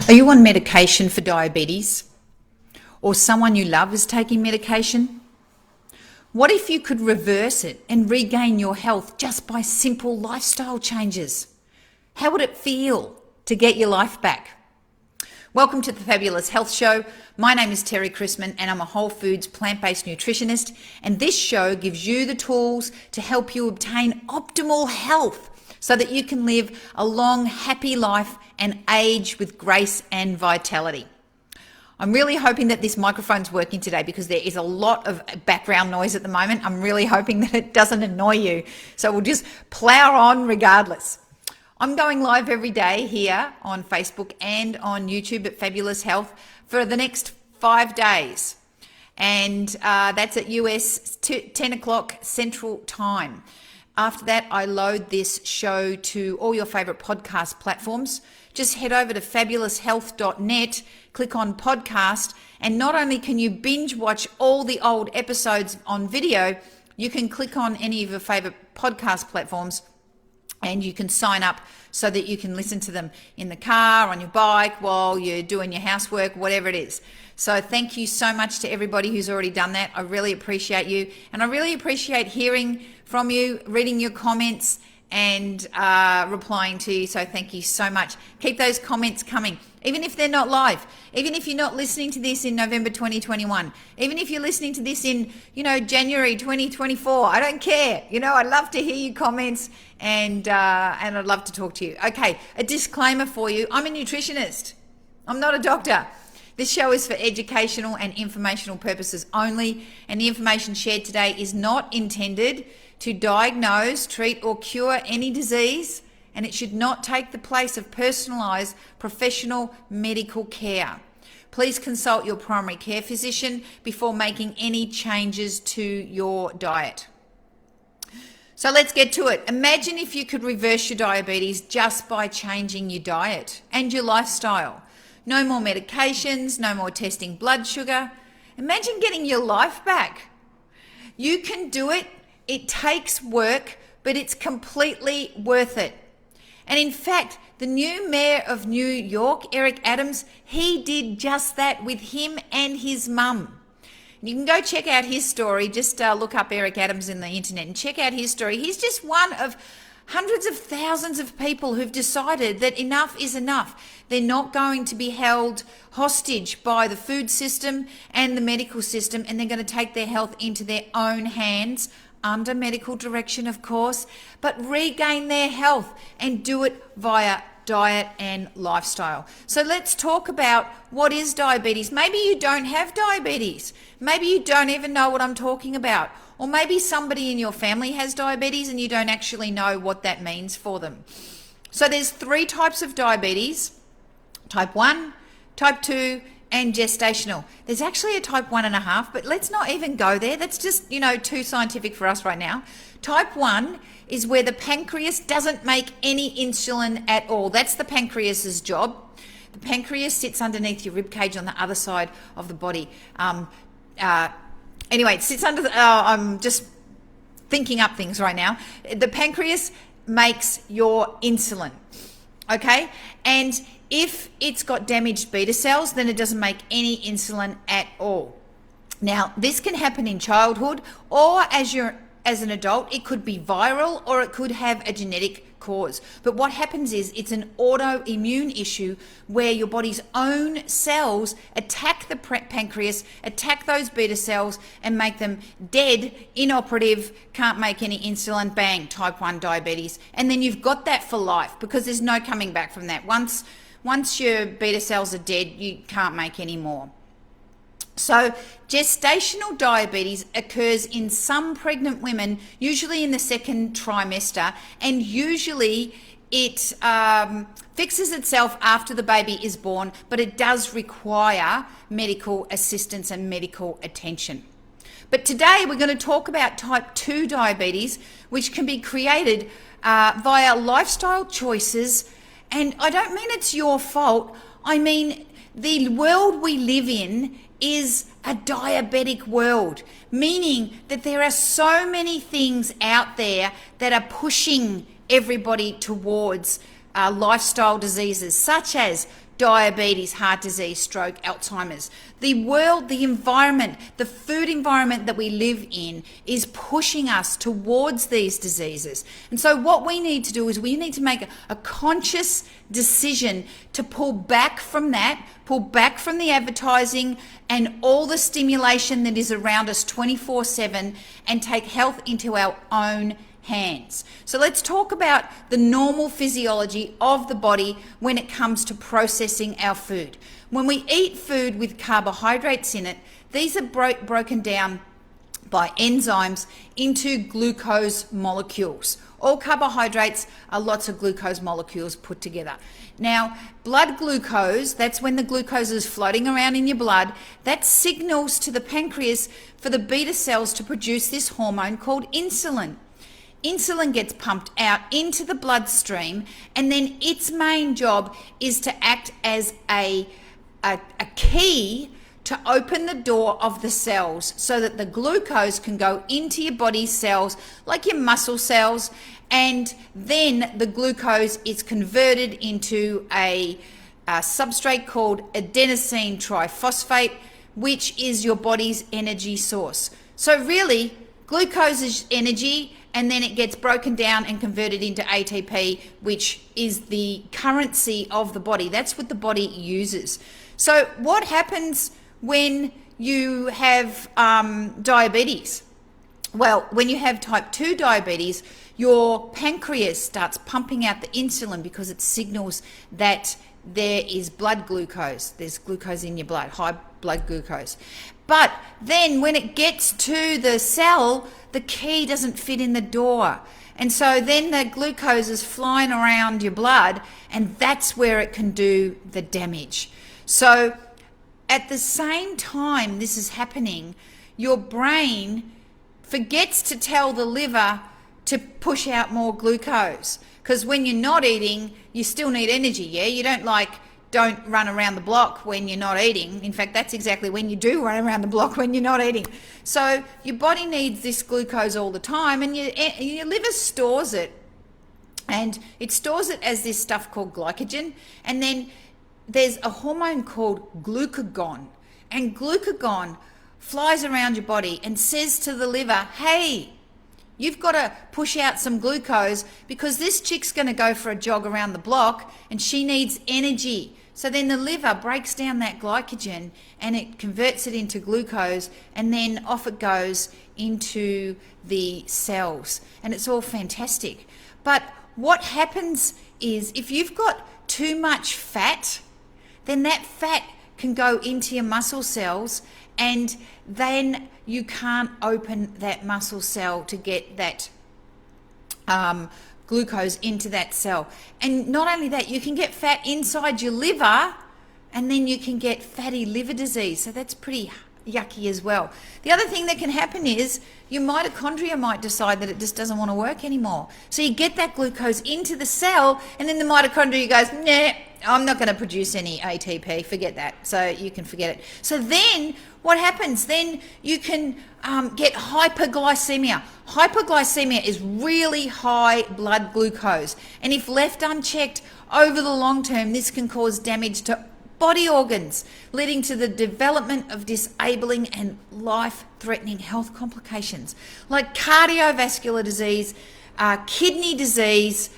Are you on medication for diabetes? Or someone you love is taking medication? What if you could reverse it and regain your health just by simple lifestyle changes? How would it feel to get your life back? Welcome to the Fabulous Health Show. My name is Terry Chrisman and I'm a whole foods plant-based nutritionist, and this show gives you the tools to help you obtain optimal health so that you can live a long, happy life and age with grace and vitality. I'm really hoping that this microphone's working today because there is a lot of background noise at the moment. I'm really hoping that it doesn't annoy you. So we'll just plow on regardless. I'm going live every day here on Facebook and on YouTube at Fabulous Health for the next 5 days. And that's at US 10 o'clock Central Time. After that, I load this show to all your favorite podcast platforms. Just head over to fabuloushealth.net, click on podcast, and not only can you binge watch all the old episodes on video, you can click on any of your favorite podcast platforms and you can sign up so that you can listen to them in the car, on your bike, while you're doing your housework, whatever it is. So thank you so much to everybody who's already done that. I really appreciate you. And I really appreciate hearing from you, reading your comments and replying to you. So thank you so much. Keep those comments coming, even if they're not live, even if you're not listening to this in November 2021, even if you're listening to this in, January 2024. I don't care. I'd love to hear your comments and I'd love to talk to you. Okay, a disclaimer for you. I'm a nutritionist. I'm not a doctor. This show is for educational and informational purposes only, and the information shared today is not intended to diagnose, treat, or cure any disease, and it should not take the place of personalised professional medical care. Please consult your primary care physician before making any changes to your diet. So let's get to it. Imagine if you could reverse your diabetes just by changing your diet and your lifestyle. No more medications, no more testing blood sugar. Imagine getting your life back. You can do it. It takes work, but it's completely worth it. And in fact, the new mayor of New York, Eric Adams, he did just that with him and his mum. You can go check out his story. Just look up Eric Adams in the internet and check out his story. He's just one of hundreds of thousands of people who've decided that enough is enough. They're not going to be held hostage by the food system and the medical system, and they're going to take their health into their own hands, under medical direction, of course, but regain their health and do it via diet and lifestyle. So let's talk about what is diabetes. Maybe you don't have diabetes. Maybe you don't even know what I'm talking about. Or maybe somebody in your family has diabetes and you don't actually know what that means for them. So there's 3 types of diabetes: type 1, type 2, and gestational. There's actually a type 1.5, but let's not even go there. That's just, too scientific for us right now. Type 1 is where the pancreas doesn't make any insulin at all. That's the pancreas's job. The pancreas sits underneath your rib cage on the other side of the body. Anyway, it sits under I'm just thinking up things right now. The pancreas makes your insulin, okay? And if it's got damaged beta cells, then it doesn't make any insulin at all. Now, this can happen in childhood or as an adult. It could be viral or it could have a genetic cause. But what happens is it's an autoimmune issue where your body's own cells attack the pancreas, attack those beta cells and make them dead, inoperative, can't make any insulin, bang, type 1 diabetes. And then you've got that for life because there's no coming back from that. Once your beta cells are dead, you can't make any more. So gestational diabetes occurs in some pregnant women, usually in the 2nd trimester, and usually it fixes itself after the baby is born, but it does require medical assistance and medical attention. But today we're going to talk about type 2 diabetes, which can be created via lifestyle choices. And I don't mean it's your fault. I mean the world we live in is a diabetic world, meaning that there are so many things out there that are pushing everybody towards lifestyle diseases such as diabetes, heart disease, stroke, Alzheimer's. The world, the environment, the food environment that we live in is pushing us towards these diseases. And so what we need to do is we need to make a conscious decision to pull back from that, pull back from the advertising and all the stimulation that is around us 24/7 and take health into our own hands. So let's talk about the normal physiology of the body when it comes to processing our food. When we eat food with carbohydrates in it, these are broken down by enzymes into glucose molecules. All carbohydrates are lots of glucose molecules put together. Now, blood glucose, that's when the glucose is floating around in your blood, that signals to the pancreas for the beta cells to produce this hormone called insulin. Insulin gets pumped out into the bloodstream, and then its main job is to act as a key to open the door of the cells so that the glucose can go into your body's cells, like your muscle cells, and then the glucose is converted into a substrate called adenosine triphosphate, which is your body's energy source. So really, glucose is energy, and then it gets broken down and converted into ATP, which is the currency of the body. That's what the body uses. So what happens when you have diabetes? Well, when you have type 2 diabetes, your pancreas starts pumping out the insulin because it signals that there is blood glucose. There's glucose in your blood, high blood glucose. But then when it gets to the cell, the key doesn't fit in the door. And so then the glucose is flying around your blood, and that's where it can do the damage. So at the same time this is happening, your brain forgets to tell the liver to push out more glucose. Because when you're not eating, you still need energy, yeah? You don't run around the block when you're not eating. In fact, that's exactly when you do run around the block, when you're not eating. So your body needs this glucose all the time, and your liver stores it. And it stores it as this stuff called glycogen. And then there's a hormone called glucagon. And glucagon flies around your body and says to the liver, hey, you've got to push out some glucose because this chick's going to go for a jog around the block and she needs energy. So then the liver breaks down that glycogen and it converts it into glucose, and then off it goes into the cells. And it's all fantastic. But what happens is if you've got too much fat, then that fat can go into your muscle cells, and then you can't open that muscle cell to get that glucose into that cell. And not only that, you can get fat inside your liver, and then you can get fatty liver disease. So that's pretty yucky as well. The other thing that can happen is your mitochondria might decide that it just doesn't want to work anymore. So you get that glucose into the cell, and then the mitochondria goes, nah, I'm not going to produce any ATP, forget that. So you can forget it. So then what happens? Then you can get hyperglycemia. Hyperglycemia is really high blood glucose. And if left unchecked over the long term, this can cause damage to body organs, leading to the development of disabling and life-threatening health complications like cardiovascular disease, kidney disease,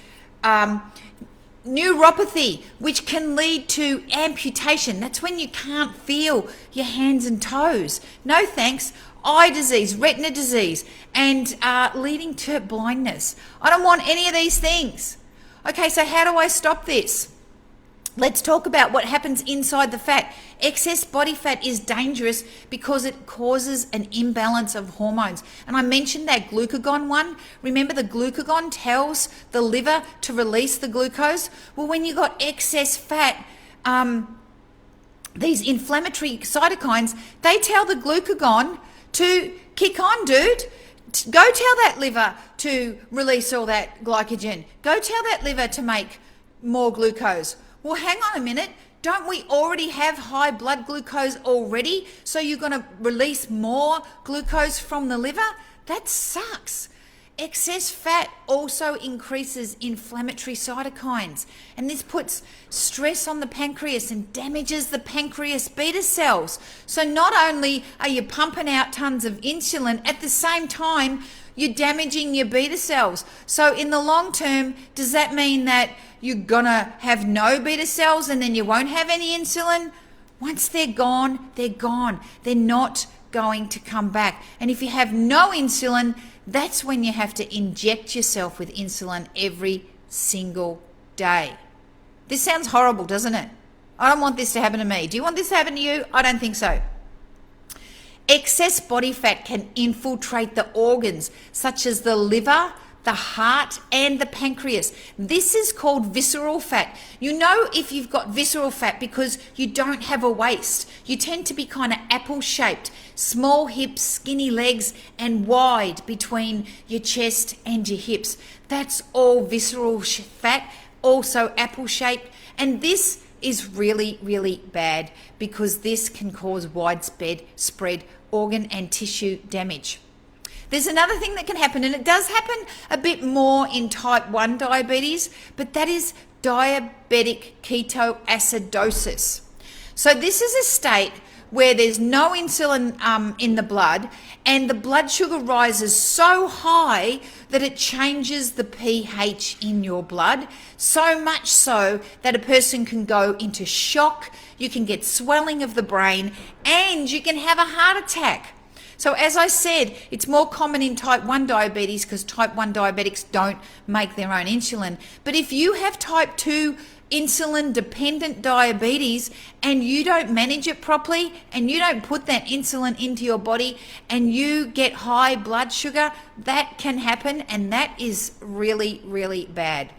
neuropathy, which can lead to amputation. That's when you can't feel your hands and toes. No thanks. Eye disease, retina disease, and leading to blindness. I don't want any of these things. Okay, so how do I stop this? Let's talk about what happens inside the fat. Excess body fat is dangerous because it causes an imbalance of hormones. And I mentioned that glucagon one. Remember, the glucagon tells the liver to release the glucose? Well, when you got excess fat, these inflammatory cytokines, they tell the glucagon to kick on, dude. Go tell that liver to release all that glycogen. Go tell that liver to make more glucose. Well, hang on a minute. Don't we already have high blood glucose already? So you're going to release more glucose from the liver? That sucks. excess fat also increases inflammatory cytokines, and this puts stress on the pancreas and damages the pancreas beta cells. So not only are you pumping out tons of insulin, at the same time you're damaging your beta cells. So in the long term, does that mean that you're gonna have no beta cells and then you won't have any insulin? Once they're gone, they're gone. They're not going to come back. And if you have no insulin, that's when you have to inject yourself with insulin every single day. This sounds horrible, doesn't it? I don't want this to happen to me. Do you want this to happen to you? I don't think so. Excess body fat can infiltrate the organs such as the liver, the heart, and the pancreas. This is called visceral fat. You know if you've got visceral fat because you don't have a waist. You tend to be kind of apple-shaped, small hips, skinny legs, and wide between your chest and your hips. That's all visceral fat, also apple-shaped. And this is really, really bad because this can cause widespread organ and tissue damage. There's another thing that can happen, and it does happen a bit more in type 1 diabetes, but that is diabetic ketoacidosis. So this is a state where there's no insulin in the blood, and the blood sugar rises so high that it changes the pH in your blood, so much so that a person can go into shock, you can get swelling of the brain, and you can have a heart attack. So as I said, it's more common in type 1 diabetes because type 1 diabetics don't make their own insulin. But if you have type 2 insulin-dependent diabetes and you don't manage it properly and you don't put that insulin into your body and you get high blood sugar, that can happen, and that is really, really bad.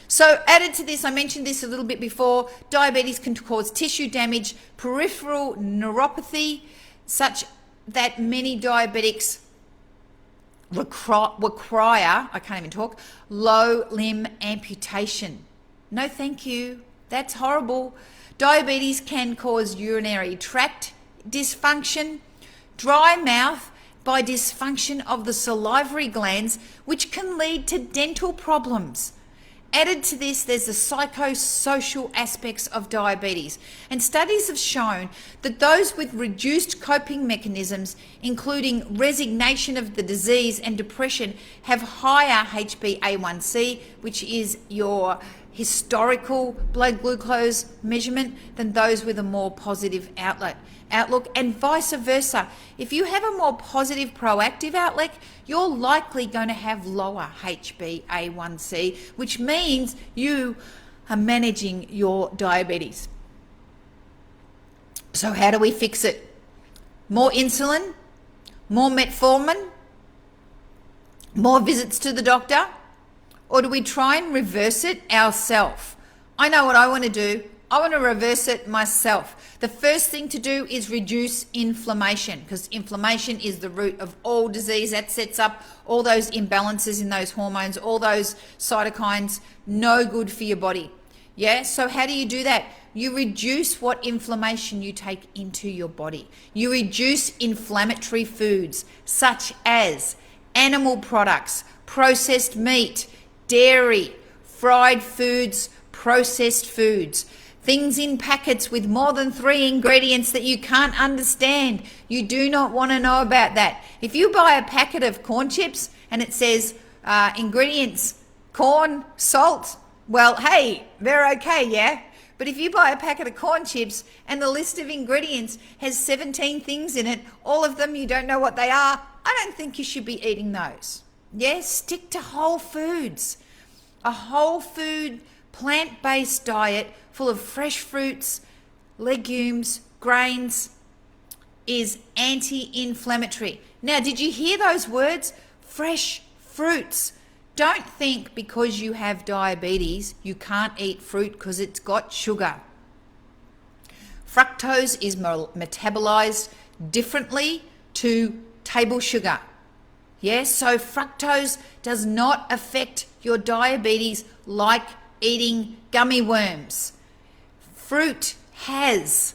So added to this, I mentioned this a little bit before, diabetes can cause tissue damage, peripheral neuropathy, such that many diabetics require, I can't even talk, low limb amputation. No thank you, that's horrible. Diabetes can cause urinary tract dysfunction, dry mouth by dysfunction of the salivary glands, which can lead to dental problems. Added to this, there's the psychosocial aspects of diabetes, and studies have shown that those with reduced coping mechanisms, including resignation of the disease and depression, have higher HbA1c, which is your historical blood glucose measurement, than those with a more positive outlook, and vice versa. If you have a more positive, proactive outlook, you're likely going to have lower HbA1c, which means you are managing your diabetes. So how do we fix it? More insulin, more metformin, more visits to the doctor, or do we try and reverse it ourselves? I know what I want to do. I want to reverse it myself. The first thing to do is reduce inflammation, because inflammation is the root of all disease. That sets up all those imbalances in those hormones, all those cytokines, no good for your body. Yeah, so how do you do that? You reduce what inflammation you take into your body. You reduce inflammatory foods such as animal products, processed meat, dairy, fried foods, processed foods, things in packets with more than 3 ingredients that you can't understand. You do not want to know about that. If you buy a packet of corn chips and it says ingredients, corn, salt, well, hey, they're okay, yeah? But if you buy a packet of corn chips and the list of ingredients has 17 things in it, all of them you don't know what they are, I don't think you should be eating those. Yes, stick to whole foods. A whole food, plant-based diet full of fresh fruits, legumes, grains is anti-inflammatory. Now, did you hear those words? Fresh fruits. Don't think because you have diabetes you can't eat fruit because it's got sugar. Fructose is metabolized differently to table sugar. Yes, so fructose does not affect your diabetes like eating gummy worms. Fruit has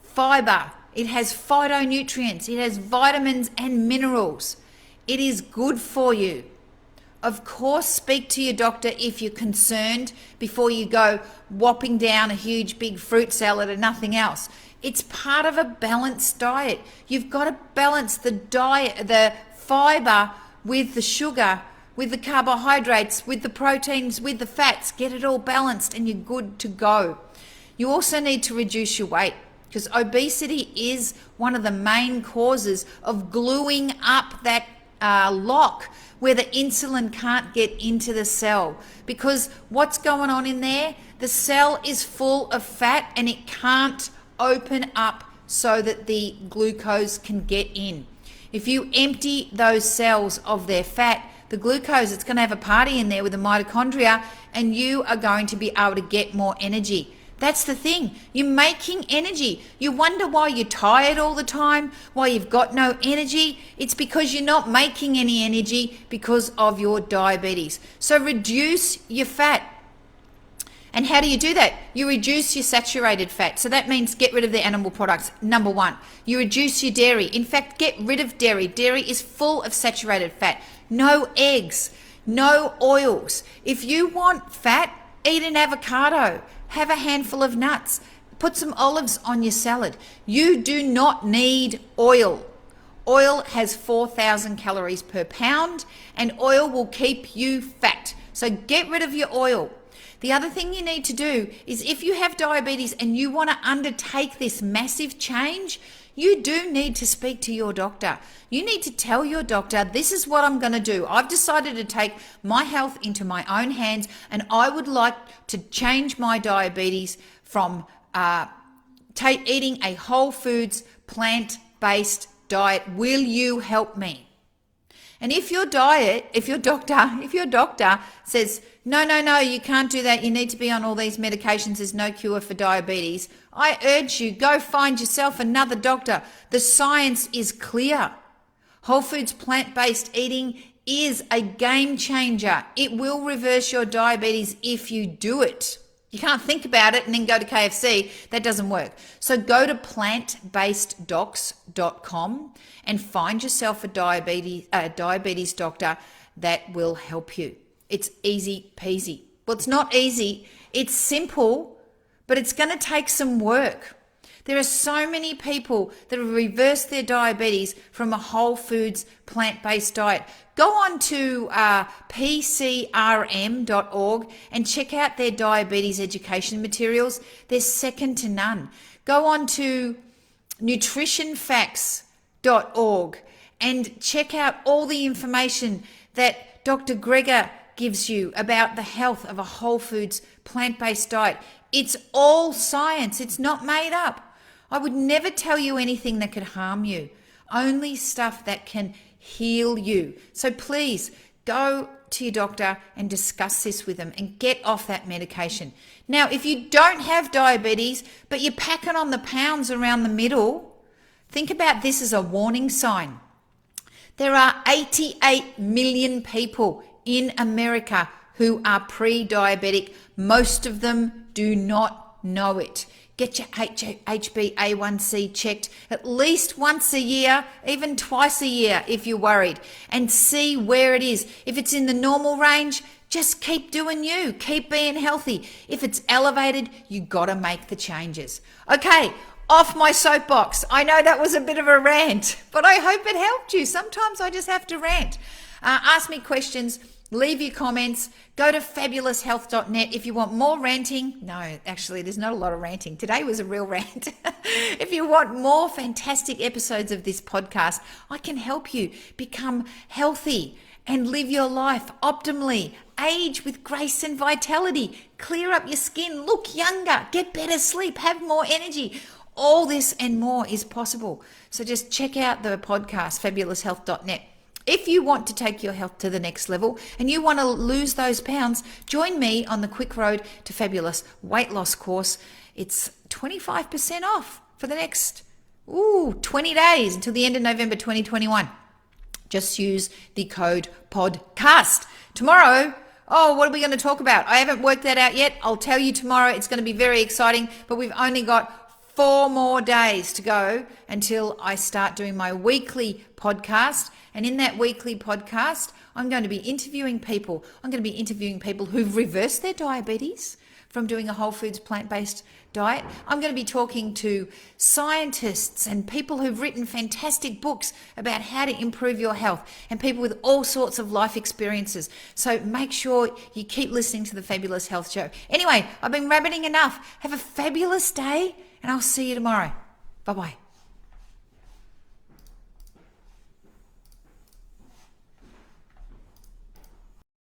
fiber, it has phytonutrients, it has vitamins and minerals. It is good for you. Of course, speak to your doctor if you're concerned before you go whopping down a huge big fruit salad and nothing else. It's part of a balanced diet. You've got to balance the diet, the fiber with the sugar, with the carbohydrates, with the proteins, with the fats. Get it all balanced and you're good to go. You also need to reduce your weight because obesity is one of the main causes of gluing up that lock where the insulin can't get into the cell, because what's going on in there? The cell is full of fat and it can't open up so that the glucose can get in. If you empty those cells of their fat, the glucose, it's going to have a party in there with the mitochondria and you are going to be able to get more energy. That's the thing. You're making energy. You wonder why you're tired all the time, why you've got no energy. It's because you're not making any energy because of your diabetes. So reduce your fat. And how do you do that? You reduce your saturated fat. So that means get rid of the animal products. Number one, you reduce your dairy. In fact, get rid of dairy. Dairy is full of saturated fat. No eggs, no oils. If you want fat, eat an avocado. Have a handful of nuts. Put some olives on your salad. You do not need oil. Oil has 4,000 calories per pound and oil will keep you fat. So get rid of your oil. The other thing you need to do is if you have diabetes and you want to undertake this massive change, you do need to speak to your doctor. You need to tell your doctor, this is what I'm going to do. I've decided to take my health into my own hands and I would like to change my diabetes from eating a whole foods, plant-based diet. Will you help me? And if your doctor says, no, you can't do that. You need to be on all these medications. There's no cure for diabetes. I urge you, go find yourself another doctor. The science is clear. Whole foods, plant-based eating is a game changer. It will reverse your diabetes if you do it. You can't think about it and then go to KFC. That doesn't work. So go to plantbaseddocs.com and find yourself a diabetes doctor that will help you. It's easy peasy. Well, it's not easy. It's simple, but it's going to take some work. There are so many people that have reversed their diabetes from a whole foods, plant-based diet. Go on to pcrm.org and check out their diabetes education materials. They're second to none. Go on to nutritionfacts.org and check out all the information that Dr. Greger gives you about the health of a whole foods, plant-based diet. It's all science. It's not made up. I would never tell you anything that could harm you, only stuff that can heal you. So please go to your doctor and discuss this with them and get off that medication. Now, if you don't have diabetes, but you're packing on the pounds around the middle, think about this as a warning sign. There are 88 million people in America who are pre-diabetic. Most of them do not know it. Get your HbA1c checked at least once a year, even twice a year if you're worried, and see where it is. If it's in the normal range, just keep doing you. Keep being healthy. If it's elevated, you got to make the changes. Okay, off my soapbox. I know that was a bit of a rant, but I hope it helped you. Sometimes I just have to rant. Ask me questions. Leave your comments. Go to fabuloushealth.net if you want more ranting. No, actually, there's not a lot of ranting. Today was a real rant. If you want more fantastic episodes of this podcast, I can help you become healthy and live your life optimally. Age with grace and vitality. Clear up your skin. Look younger. Get better sleep. Have more energy. All this and more is possible. So just check out the podcast, fabuloushealth.net. If you want to take your health to the next level and you want to lose those pounds, join me on the Quick Road to Fabulous weight loss course. It's 25% off for the next 20 days until the end of November 2021. Just use the code PODCAST. Tomorrow, what are we going to talk about? I haven't worked that out yet. I'll tell you tomorrow. It's going to be very exciting, but we've only got 4 more days to go until I start doing my weekly podcast. And in that weekly podcast, I'm going to be interviewing people. I'm going to be interviewing people who've reversed their diabetes from doing a whole foods plant-based diet. I'm going to be talking to scientists and people who've written fantastic books about how to improve your health, and people with all sorts of life experiences. So make sure you keep listening to the Fabulous Health Show. Anyway, I've been rabbiting enough. Have a fabulous day, and I'll see you tomorrow. Bye-bye.